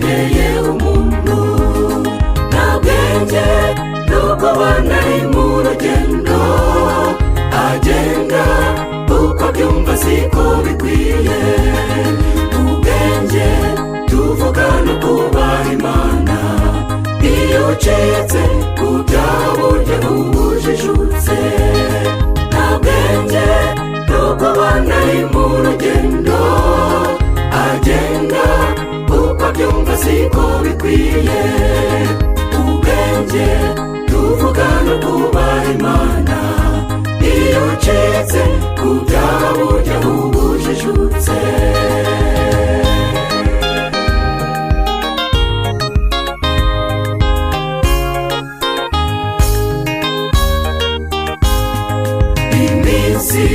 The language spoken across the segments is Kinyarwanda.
bwegeye umuntu. Nta bwenge nubwo banari mu rugendo, agenda uko byumva siko bikwiye. Ubwenge tuvuga no kubaha Imana, iyo ucitse ku byaha burya uba ujijutse. Nta bwenge nubwo banari mu rugendo, agenda uko byumva siko bikwiye. Ubwenge tuvuga no kubaha Imana, iyo ucitse ku byaha burya uba ujijutse. Iminsi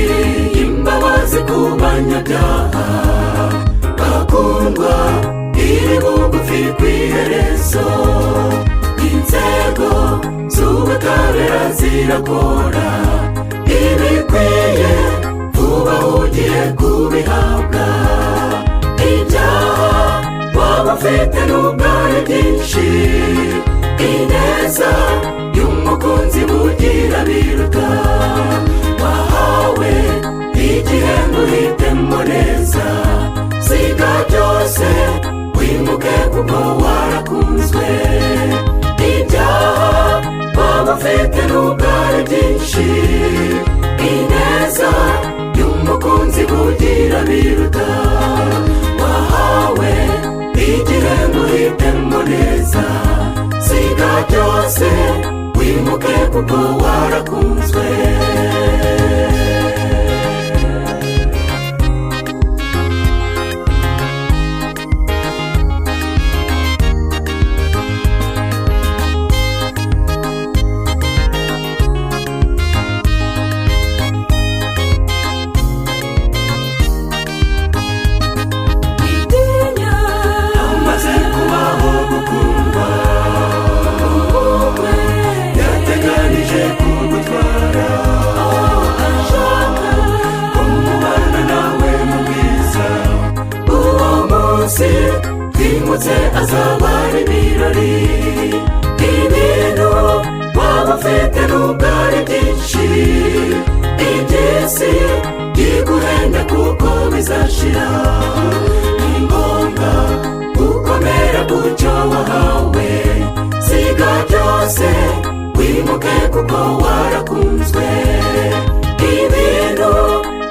y'imbabazi ku banyabyaha bakundwa iri bugufi kw'iherezo. Inzego z'ubutabera zirakora ibikwiye, vuba ugiye kubihabwa. Ibyaha waba ufite nubwo ari byinshi, ineza y'umukunzi bugira biruta. Wahawe igihe ngo uhitemo neza, siga byose wimuke kuko warakunzwe. Ibyaha waba ufite nubwo ari byinshi, ineza y'umukunzi bugira biruta. Wahawe igihe ngo uhitemo neza, siga byose wimuke kuko warakunzwe. Twimutse azaba ari ibirori. Ibintu waba ufite nubwo ari byinshi, iby'isi byiguhenda kuko bizashira. Ni ngombwa gukomera ku cyo wahawe, siga byose wimuke kuko warakunzwe. Ibintu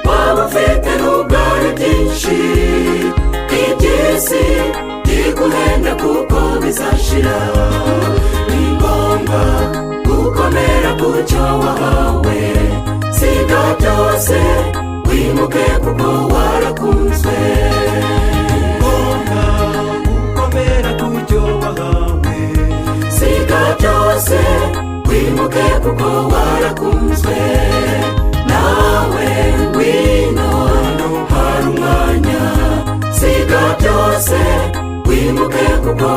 waba ufite nubwo ari byinshi, iby'isi byiguhenda kuko bizashira. Ni ngombwa gukomera ku cyo wahawe, siga byose wimuke kuko warakunzwe. Ni ngombwa gukomera ku cyo wahawe, siga byose wimuke kuko warakunzwe. Nawe ngwino hari umwanya, siga byose wimuke kuko